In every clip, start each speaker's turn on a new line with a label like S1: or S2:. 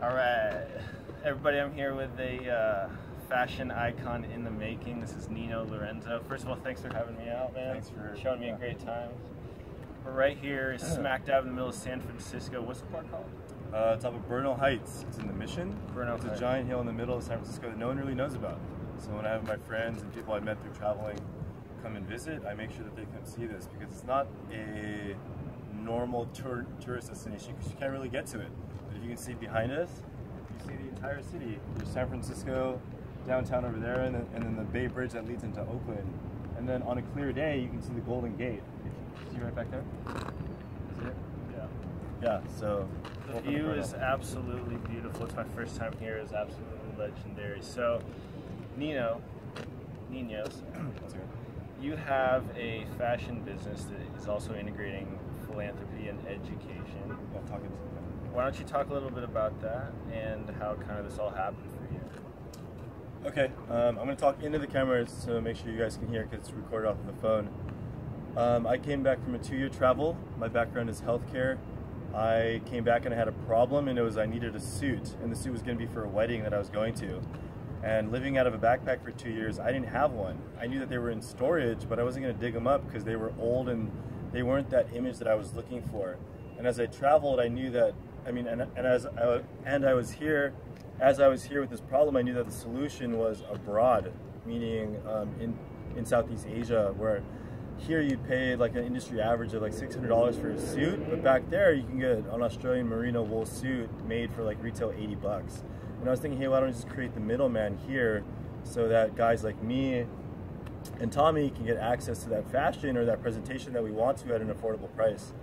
S1: All right, everybody, I'm here with a fashion icon in the making. This is Nino Lorenzo. First of all, thanks for having me out, man.
S2: Thanks for
S1: showing me a great time. We're right here, smack dab in the middle of San Francisco. What's the park called?
S2: Top of Bernal Heights. It's in the Mission.
S1: Bernal
S2: It's
S1: Heights.
S2: a giant hill in the middle of San Francisco that no one really knows about. So when I have my friends and people I met through traveling come and visit, I make sure that they come see this because it's not a normal tourist destination because you can't really get to it. But if you can see behind us, you see the entire city. There's San Francisco, downtown over there, and then the Bay Bridge that leads into Oakland. And then on a clear day, you can see the Golden Gate. See right back there? See it?
S1: Yeah.
S2: Yeah, so
S1: The view is absolutely beautiful. It's my first time here. It's absolutely legendary. So, Ninos, you have a fashion business that is also integrating philanthropy and education.
S2: Yeah, talking to them.
S1: Why don't you talk a little bit about that and how kind of this all happened for you?
S2: Okay, I'm going to talk into the cameras to make sure you guys can hear because it's recorded off of the phone. I came back from a 2-year travel. My background is healthcare. I came back and I had a problem, and it was I needed a suit, and the suit was going to be for a wedding that I was going to. And living out of a backpack for 2 years, I didn't have one. I knew that they were in storage, but I wasn't going to dig them up because they were old and they weren't that image that I was looking for. And as I traveled, I knew that, I was here with this problem, I knew that the solution was abroad, meaning in Southeast Asia, where here you'd pay like an industry average of like $600 for a suit, but back there you can get an Australian merino wool suit made for like retail $80. And I was thinking, hey, why don't I just create the middleman here so that guys like me and Tommy can get access to that fashion or that presentation that we want to at an affordable price.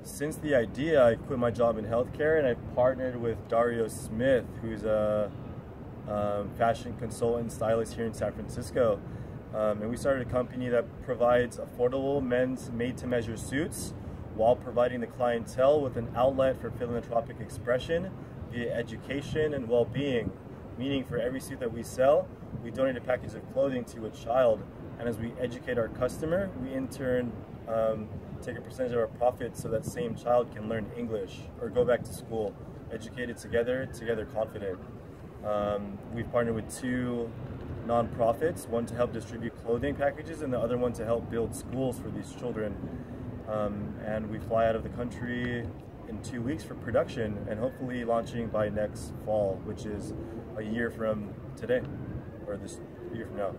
S2: Since the idea, I quit my job in healthcare and I partnered with Dario Smith, who's a fashion consultant stylist here in San Francisco. And we started a company that provides affordable men's made-to-measure suits while providing the clientele with an outlet for philanthropic expression via education and well-being. Meaning for every suit that we sell, we donate a package of clothing to a child. And as we educate our customer, we in turn take a percentage of our profits so that same child can learn English or go back to school, educated together confident. We've partnered with 2 nonprofits, one to help distribute clothing packages and the other one to help build schools for these children. And we fly out of the country in 2 weeks for production and hopefully launching by next fall, which is a year from today, or this year from now.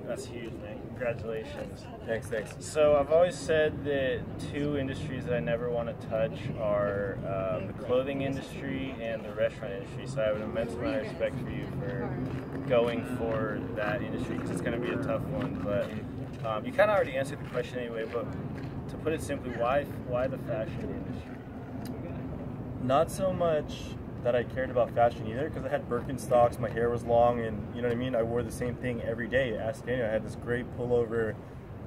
S1: That's huge, man. Congratulations.
S2: Thanks.
S1: So I've always said that 2 industries that I never want to touch are the clothing industry and the restaurant industry. So I have an immense amount of respect for you for going for that industry because it's going to be a tough one. But you kind of already answered the question anyway. But to put it simply, why the fashion industry?
S2: Not so much that I cared about fashion either, because I had Birkenstocks, my hair was long, and you know what I mean? I wore the same thing every day. Ask Daniel, I had this great pullover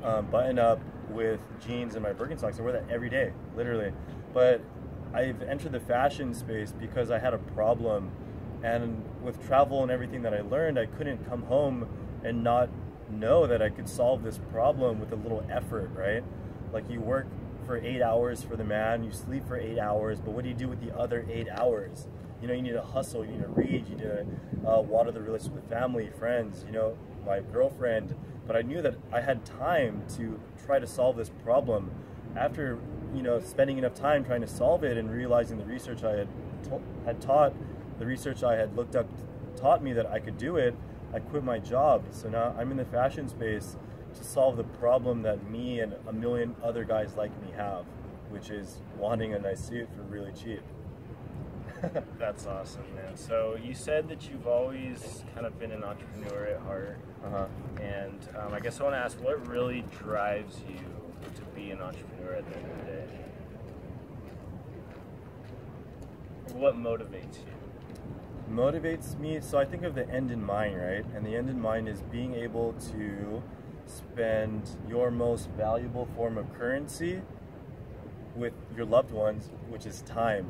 S2: button up with jeans and my Birkenstocks. I wore that every day, literally. But I've entered the fashion space because I had a problem, and with travel and everything that I learned, I couldn't come home and not know that I could solve this problem with a little effort, right? Like you work for 8 hours for the man, you sleep for 8 hours, but what do you do with the other 8 hours? You know, you need to hustle, you need to read, you need to water the relationship with family, friends, you know, my girlfriend. But I knew that I had time to try to solve this problem. After, you know, spending enough time trying to solve it and realizing the research I had taught, the research I had looked up taught me that I could do it, I quit my job. So now I'm in the fashion space to solve the problem that me and a million other guys like me have, which is wanting a nice suit for really cheap.
S1: That's awesome, man. So you said that you've always kind of been an entrepreneur at heart. And I guess I want to ask, what really drives you to be an entrepreneur at the end of the day? What motivates you?
S2: Motivates me, so I think of the end in mind, right? And the end in mind is being able to spend your most valuable form of currency with your loved ones, which is time.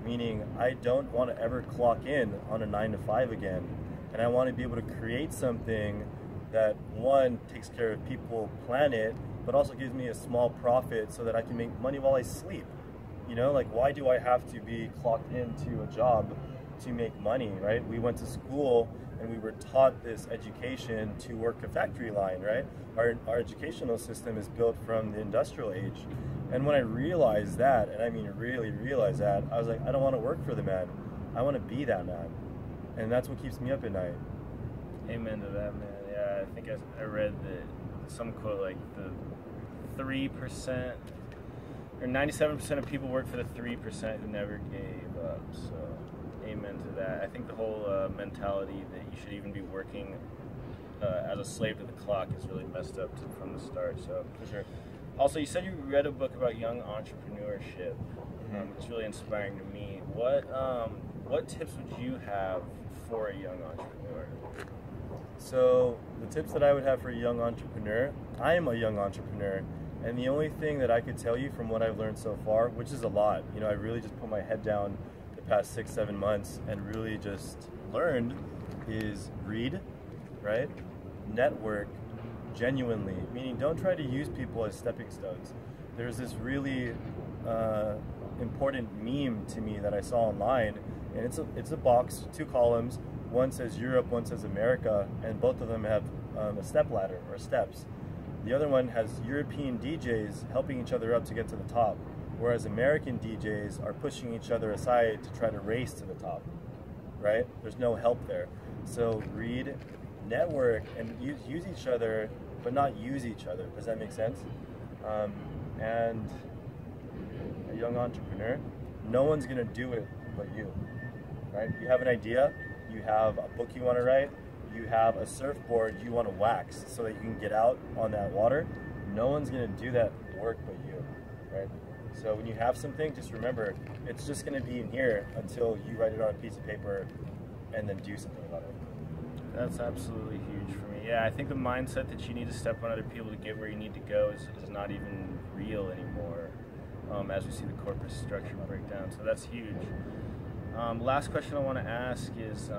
S2: Meaning I don't want to ever clock in on a 9 to 5 again. And I want to be able to create something that, one, takes care of people, planet, but also gives me a small profit so that I can make money while I sleep. You know, like, why do I have to be clocked into a job to make money, right? We went to school and we were taught this education to work a factory line, right? Our educational system is built from the industrial age. And when I realized that, and I mean really realized that, I was like, I don't want to work for the man. I want to be that man. And that's what keeps me up at night.
S1: Amen to that, man. Yeah, I think I read that some quote like the 3% or 97% of people work for the 3% who never gave up. So, amen to that. I think the whole mentality that you should even be working as a slave to the clock is really messed up from the start. So,
S2: For sure.
S1: Also, you said you read a book about young entrepreneurship. It's really inspiring to me. What tips would you have for a young entrepreneur?
S2: So the tips that I would have for a young entrepreneur, I am a young entrepreneur, and the only thing that I could tell you from what I've learned so far, which is a lot, you know, I really just put my head down the past 6-7 months and really just learned, is read, right? Network genuinely, meaning don't try to use people as stepping stones. There's this really important meme to me that I saw online, and it's a box, 2 columns. One says Europe, one says America, and both of them have a step ladder or steps. The other one has European DJs helping each other up to get to the top, whereas American DJs are pushing each other aside to try to race to the top, right? There's no help there. So read, network, and use each other, but not use each other. Does that make sense? And a young entrepreneur, no one's gonna do it but you, right? You have an idea, you have a book you want to write, you have a surfboard you want to wax so that you can get out on that water. No one's going to do that work but you, right? So when you have something, just remember, it's just going to be in here until you write it on a piece of paper and then do something about it.
S1: That's absolutely huge for me. Yeah, I think the mindset that you need to step on other people to get where you need to go is not even real anymore, as we see the corporate structure break down. So that's huge. Last question I want to ask is,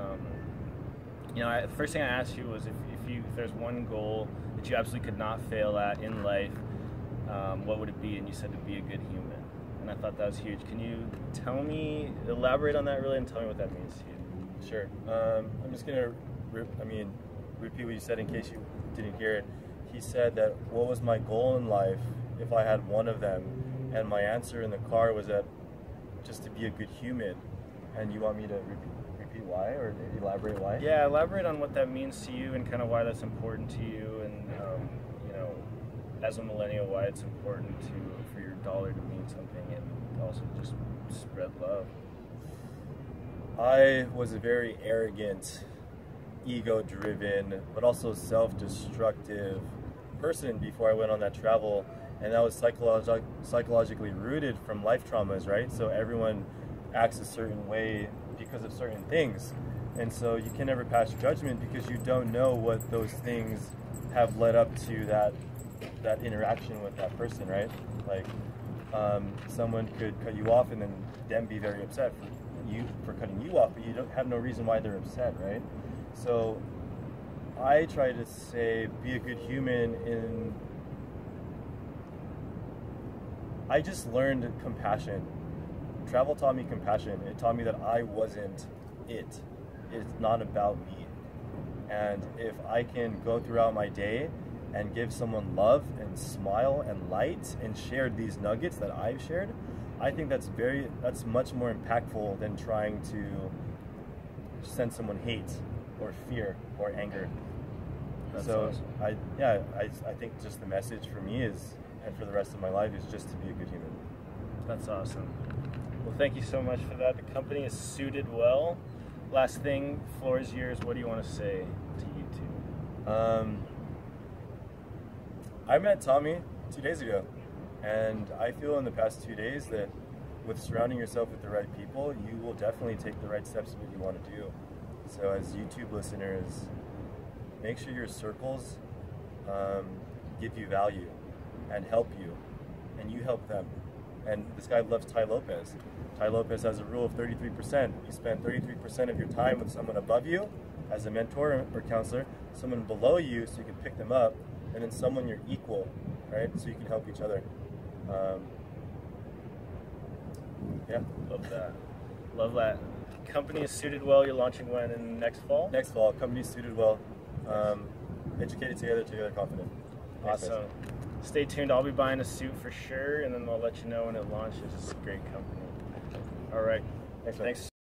S1: the first thing I asked you was if there's one goal that you absolutely could not fail at in life, what would it be? And you said to be a good human. And I thought that was huge. Can you elaborate on that really and tell me what that means to you?
S2: Sure. I'm just going to repeat what you said in case you didn't hear it. He said that what was my goal in life if I had one of them, and my answer in the car was that just to be a good human. And you want me to repeat why, or elaborate why?
S1: Yeah, elaborate on what that means to you and kind of why that's important to you, and as a millennial, why it's important for your dollar to mean something, and also just spread love.
S2: I was a very arrogant, ego-driven, but also self-destructive person before I went on that travel, and that was psychologically rooted from life traumas, right? So everyone acts a certain way because of certain things, and so you can never pass judgment because you don't know what those things have led up to that interaction with that person, right? Like someone could cut you off and then them be very upset for cutting you off, but you don't have no reason why they're upset, right? So I try to say be a good human I just learned compassion. Travel taught me compassion. It taught me that I wasn't it. It's not about me. And if I can go throughout my day and give someone love and smile and light and share these nuggets that I've shared, I think that's much more impactful than trying to send someone hate or fear or anger.
S1: That's
S2: so
S1: awesome.
S2: I think just the message for me is, and for the rest of my life, is just to be a good human.
S1: That's awesome. Well, thank you so much for that. The company is suited well. Last thing, floor is yours. What do you want to say to YouTube?
S2: I met Tommy 2 days ago, and I feel in the past 2 days that with surrounding yourself with the right people, you will definitely take the right steps of what you want to do. So as YouTube listeners, make sure your circles give you value and help you, and you help them. And this guy loves Tai Lopez. Tai Lopez has a rule of 33%. You spend 33% of your time with someone above you as a mentor or counselor, someone below you so you can pick them up, and then someone you're equal, right? So you can help each other. Yeah.
S1: Love that. Love that. Company is suited well. You're launching when in next fall?
S2: Next fall. Company suited well. Educated together confident.
S1: Awesome. Stay tuned. I'll be buying a suit for sure, and then I'll let you know when it launches. It's a great company. All right.
S2: Thanks.
S1: Thanks.